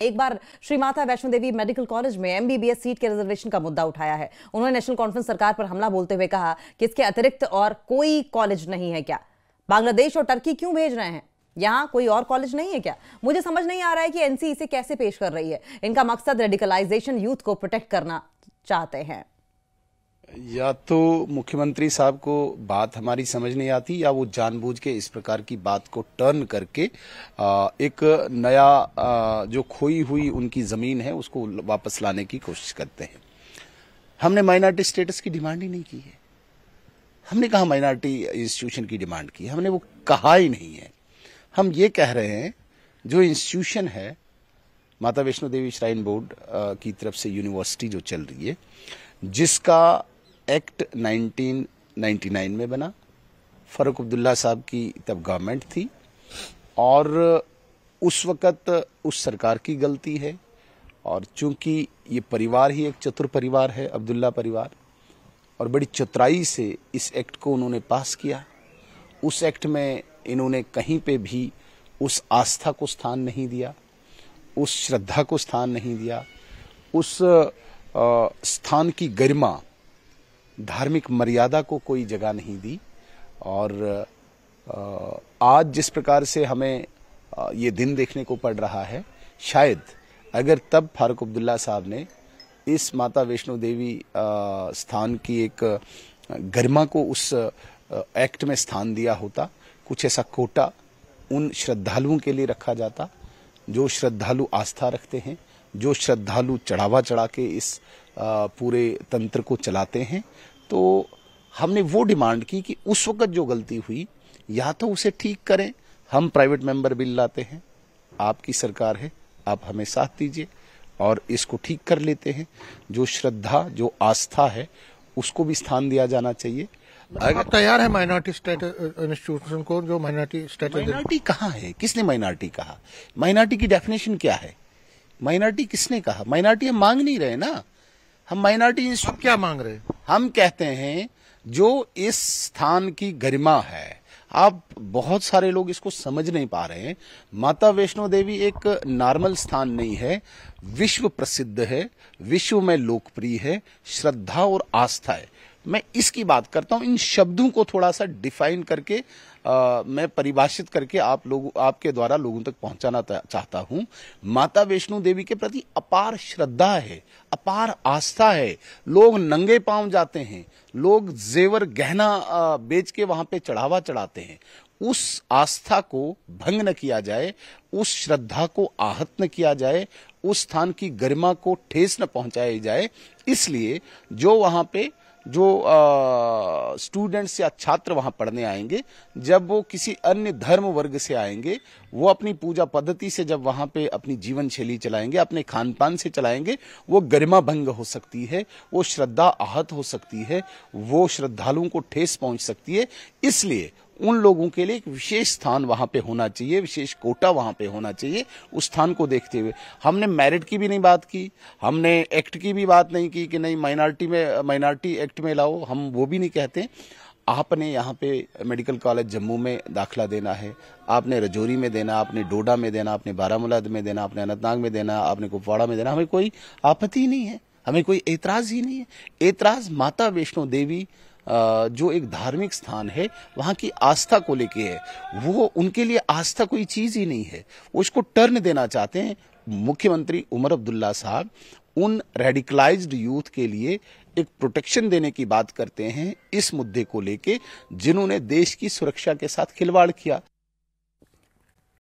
एक बार Shri Mata Vaishno Devi medical college में MBBS seat के रिजर्वेशन का मुद्दा उठाया है। उन्होंने नेशनल कॉन्फ्रेंस सरकार पर हमला बोलते हुए कहा कि इसके अतिरिक्त और कोई कॉलेज नहीं है क्या? बांग्लादेश और टर्की क्यों भेज रहे हैं? यहां कोई और कॉलेज नहीं है क्या? मुझे समझ नहीं आ रहा है कि एनसी इसे कैसे पेश कर रही है। इनका मकसद रेडिकलाइजेशन यूथ को प्रोटेक्ट करना चाहते हैं। या तो मुख्यमंत्री साहब को बात हमारी समझ नहीं आती, या वो जानबूझ के इस प्रकार की बात को टर्न करके एक नया जो खोई हुई उनकी जमीन है उसको वापस लाने की कोशिश करते हैं। हमने माइनॉरिटी स्टेटस की डिमांड ही नहीं की है। हमने कहा माइनॉरिटी इंस्टीट्यूशन की डिमांड की, हमने वो कहा ही नहीं है। हम ये कह रहे हैं जो इंस्टीट्यूशन है माता वैष्णो देवी श्राइन बोर्ड की तरफ से यूनिवर्सिटी जो चल रही है, जिसका एक्ट 1999 में बना, फारूक अब्दुल्ला साहब की तब गवर्नमेंट थी और उस वक़्त उस सरकार की गलती है। और चूंकि ये परिवार ही एक चतुर परिवार है, अब्दुल्ला परिवार, और बड़ी चतुराई से इस एक्ट को उन्होंने पास किया। उस एक्ट में इन्होंने कहीं पे भी उस आस्था को स्थान नहीं दिया, उस श्रद्धा को स्थान नहीं दिया, उस स्थान की गरिमा, धार्मिक मर्यादा को कोई जगह नहीं दी। और आज जिस प्रकार से हमें ये दिन देखने को पड़ रहा है, शायद अगर तब फारूक अब्दुल्ला साहब ने इस माता वैष्णो देवी स्थान की एक गरिमा को उस एक्ट में स्थान दिया होता, कुछ ऐसा कोटा उन श्रद्धालुओं के लिए रखा जाता जो श्रद्धालु आस्था रखते हैं, जो श्रद्धालु चढ़ावा चढ़ा के इस पूरे तंत्र को चलाते हैं, तो हमने वो डिमांड की कि उस वक्त जो गलती हुई या तो उसे ठीक करें। हम प्राइवेट मेंबर बिल लाते हैं, आपकी सरकार है, आप हमें साथ दीजिए और इसको ठीक कर लेते हैं। जो श्रद्धा, जो आस्था है, उसको भी स्थान दिया जाना चाहिए। आप तैयार है माइनॉरिटी स्टेटस इंस्टीट्यूशन को, जो माइनॉरिटी स्टेटस? माइनॉरिटी कहाँ है? किसने माइनॉरिटी कहा? माइनॉरिटी की डेफिनेशन क्या है? माइनॉरिटी किसने कहा? माइनॉरिटी हम मांग नहीं रहे ना। हम माइनॉरिटी आप क्या मांग रहे हैं? हम कहते हैं जो इस स्थान की गरिमा है। आप बहुत सारे लोग इसको समझ नहीं पा रहे हैं। माता वैष्णो देवी एक नॉर्मल स्थान नहीं है, विश्व प्रसिद्ध है, विश्व में लोकप्रिय है, श्रद्धा और आस्था है। मैं इसकी बात करता हूं। इन शब्दों को थोड़ा सा डिफाइन करके मैं परिभाषित करके आपके द्वारा लोगों तक पहुंचाना चाहता हूं। माता वैष्णो देवी के प्रति अपार श्रद्धा है, अपार आस्था है। लोग नंगे पांव जाते हैं, लोग जेवर गहना बेच के वहां पे चढ़ावा चढ़ाते हैं। उस आस्था को भंग न किया जाए, उस श्रद्धा को आहत न किया जाए, उस स्थान की गरिमा को ठेस न पहुंचाई जाए। इसलिए जो वहां पे जो स्टूडेंट्स या छात्र वहां पढ़ने आएंगे, जब वो किसी अन्य धर्म वर्ग से आएंगे, वो अपनी पूजा पद्धति से जब वहां पे अपनी जीवन शैली चलाएंगे, अपने खान पान से चलाएंगे, वो गरिमा भंग हो सकती है, वो श्रद्धा आहत हो सकती है, वो श्रद्धालुओं को ठेस पहुंच सकती है। इसलिए उन लोगों के लिए एक विशेष स्थान वहां पे होना चाहिए, विशेष कोटा वहां पे होना चाहिए। उस स्थान को देखते हुए हमने मेरिट की भी नहीं बात की, हमने एक्ट की भी बात नहीं की कि नहीं माइनॉरिटी एक्ट में लाओ, हम वो भी नहीं कहते। आपने यहाँ पे मेडिकल कॉलेज जम्मू में दाखिला देना है, आपने रजौरी में देना, आपने डोडा में देना, आपने बारामूला में देना, आपने अनंतनाग में देना, आपने कुपवाड़ा में देना, हमें कोई आपत्ति ही नहीं है, हमें कोई एतराज ही नहीं है। एतराज माता वैष्णो देवी जो एक धार्मिक स्थान है, वहां की आस्था को लेके है। वो उनके लिए आस्था कोई चीज ही नहीं है, वो इसको टर्न देना चाहते हैं। मुख्यमंत्री उमर अब्दुल्ला साहब उन रेडिकलाइज्ड यूथ के लिए एक प्रोटेक्शन देने की बात करते हैं इस मुद्दे को लेके, जिन्होंने देश की सुरक्षा के साथ खिलवाड़ किया।